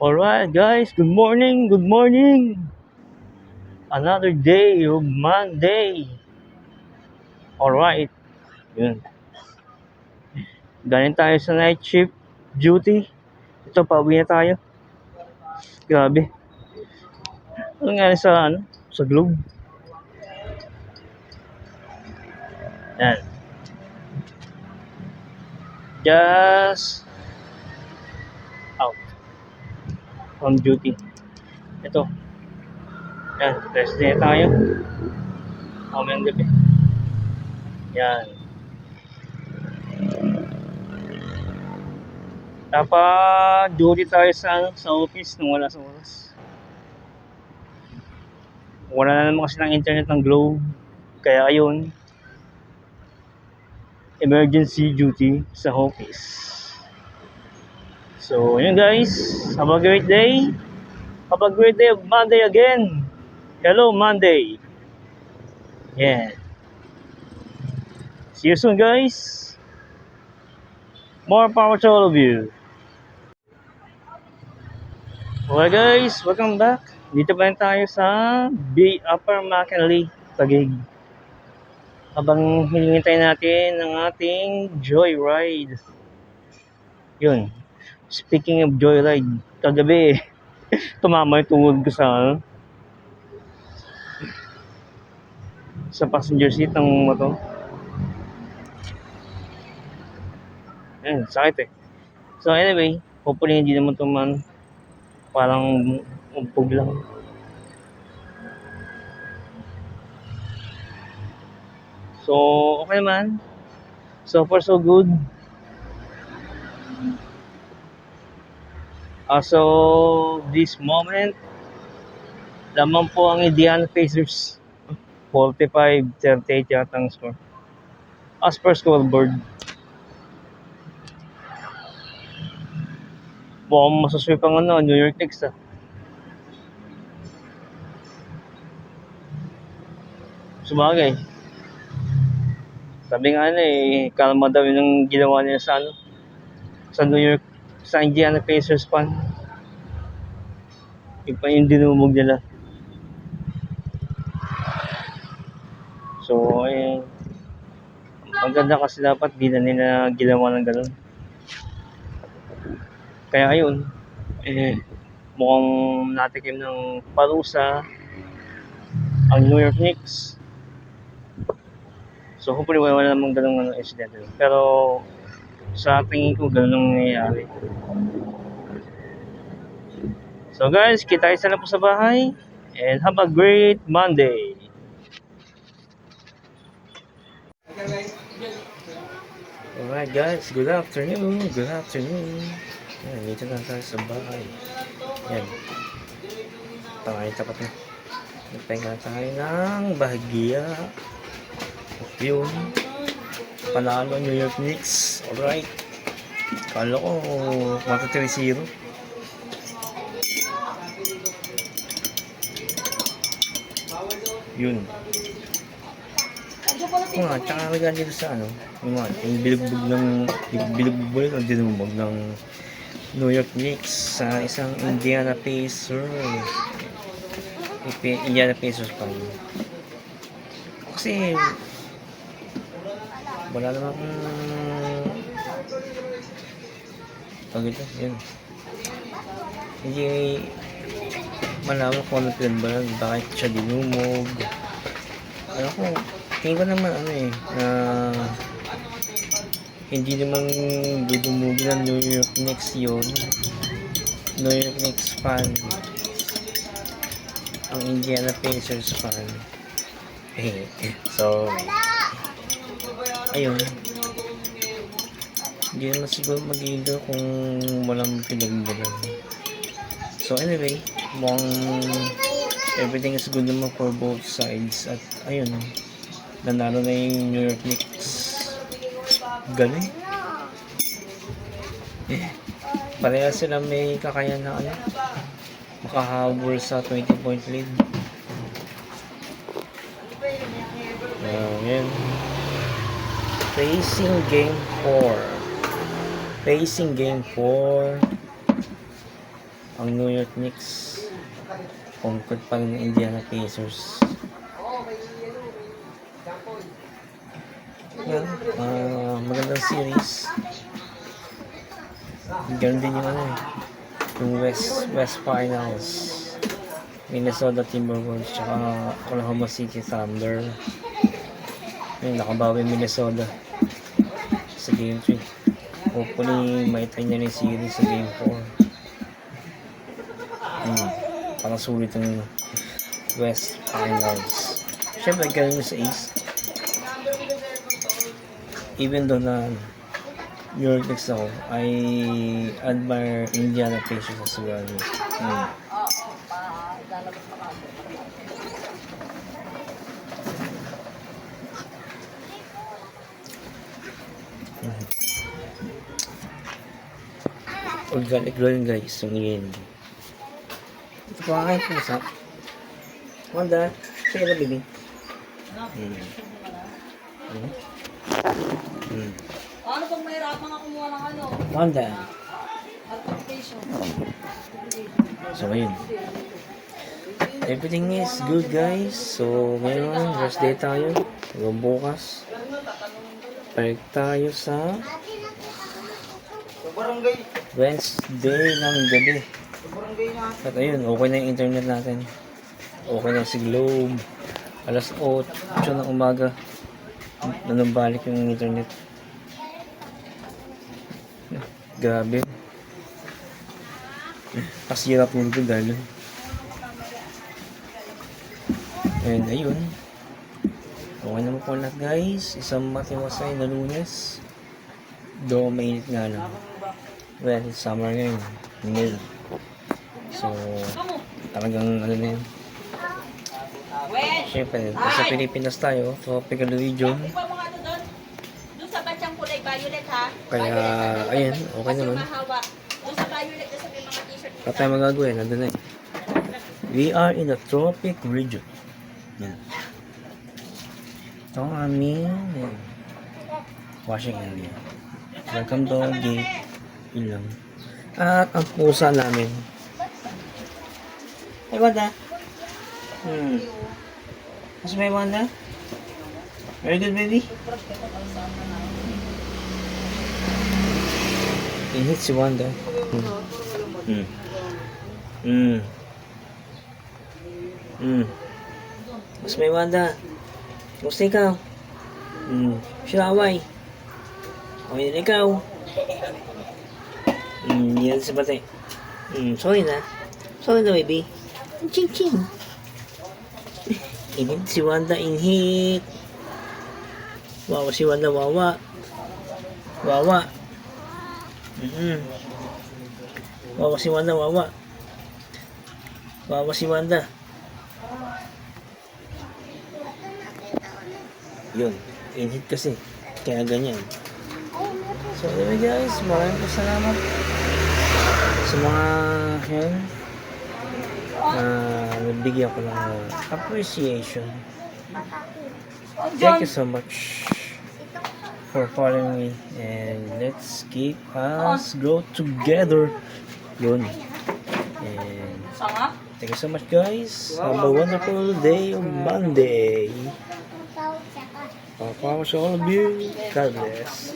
Alright guys, good morning, good morning. Another day of Monday. Alright, yun. Galing tayo sa night shift duty. Ito, pauwi na tayo. Grabe. Ano nangyari sa Globe? Yan. Just out from duty. Ito. Yan, rest day tayo. Mamayang gabi. Yan. Dapat duty tayo sa office nung wala sa oras. Wala na naman kasi ng internet ng Globe. Kaya ayun, emergency duty sa office. So, yun guys. Have a great day. Have a great day of Monday again. Hello, Monday. Yeah. See you soon, guys. More power to all of you. Okay guys, welcome back. Dito pa rin tayo sa Upper McKinley, Taguig. Habang hinihintay natin ang ating joyride. Yun. Speaking of joyride, kagabi tumama yung tuhod ko sa passenger seat ng motor. Ayun, sakit eh. So anyway, hopefully hindi naman ito parang umpog lang. So, okay naman. So far so good. As of this moment, lamang po ang Indiana Pacers. 45-38 yata ang score. As per scoreboard. Mukhang masasweep ang New York Knicks ah. Sumagay. Sabi nga kalma daw yung ginawa nila sa New York, sa Indiana Pacers fan. Yung dinumog nila. So, maganda kasi dapat di na nila ginawa ng ganun. Kaya ayun, mukhang natikim ng parusa ang New York Knicks. So hopefully wala namang ganung incident. Pero sa tingin ko ganun ang nangyayari. So guys, kita isa na po sa bahay and have a great Monday. Alright guys, good afternoon. Yan, dito na tayo sa bahay. Yan. Tangayin tapat na. Nagpahinga tayo ng bahagya. Yun. Panalo New York Knicks. Alright. Kala ko mata 3-0. Yun. Tsaka regalo dito sa yung bilugbog o dinumog ng New York Knicks sa isang Indiana Pacers. Indiana Pacers pa rin. Kasi wala namang yun. Hindi malaman kung ano pinagbalan, bakit siya dinumog. Tingin ko naman na hindi naman dudumugin ng New York Knicks yun. New York Knicks fan ang Indiana Pacers fan. So ayun, hindi naman siguro mag-iido kung walang pinagbalan. So anyway, mukhang everything is good naman for both sides. At ayun, nanalo na yung New York Knicks. Galing. Pareha sila may kakayahan na makahabol sa 20-point lead. Yan. Facing game 4. ang New York Knicks conquered pa rin ng Indiana Pacers. Yan, magandang series. Ganun din yung yung West Finals. Minnesota Timberwolves tsaka Oklahoma City Thunder. Ayun, nakabawi Minnesota sa Game 3. Hopefully, maitan niya rin series sa Game 4. Parang sulit ang West Finals. Siyempre, ganun sa East. Even though na New York Knicks ako, I admire Indiana Pacers as well. Organic growing guys, yung yun. Ito pa kain po sa Wanda, sige na baby. Ano pag mahirapan nga kumuha ng ano? Wanda. Application. So ayun. Everything is good guys. So ngayon, rest day tayo. Hanggang bukas. Balik tayo sa Wednesday ng gabi. At ayun, okay na yung internet natin. Okay na si Globe. Alas 8 ng umaga. Nanumbalik yung internet. Grabe. Kasi hirap tulog ko dahil. And ayun. Okay naman po lahat guys. Isang matiwasay na Lunes. Do mainit nga lang. Well, summer ngayon. Mid. So, talagang ano na yun. Siyempre, sa Pilipinas tayo. Tropical region. Iba mo nga doon. Doon sa batyang kulay violet ha. Kaya, ayun. Okay naman. Doon sa violet, doon sa may mga t-shirt. Wala tayong magagawa. Nandun na eh. We are in the tropic region. Yan. Ito ang aming washing area. Welcome doggy. Yun lang. At ang pusa namin. Hey, Wanda. Mas may Wanda? Very good, baby. Inhit si Wanda. Mas may Wanda. Gusto ikaw? Siraway. O yun ikaw. Yan sa bate. Sorry na. Sorry na, baby. Ching ching. Inhit si Wanda, inhit. Wawa si Wanda, wawa. Wawa. Wawa si Wanda, wawa. Wawa si Wanda. Yun. Inhit kasi. Kaya ganyan. So anyway guys, maraming po salamat sa mga yan nabigyan ko ng appreciation. Thank you so much for following me, and let's keep us grow together. Yun. And thank you so much guys. Have a wonderful day of Monday. Papa, all of you. God bless.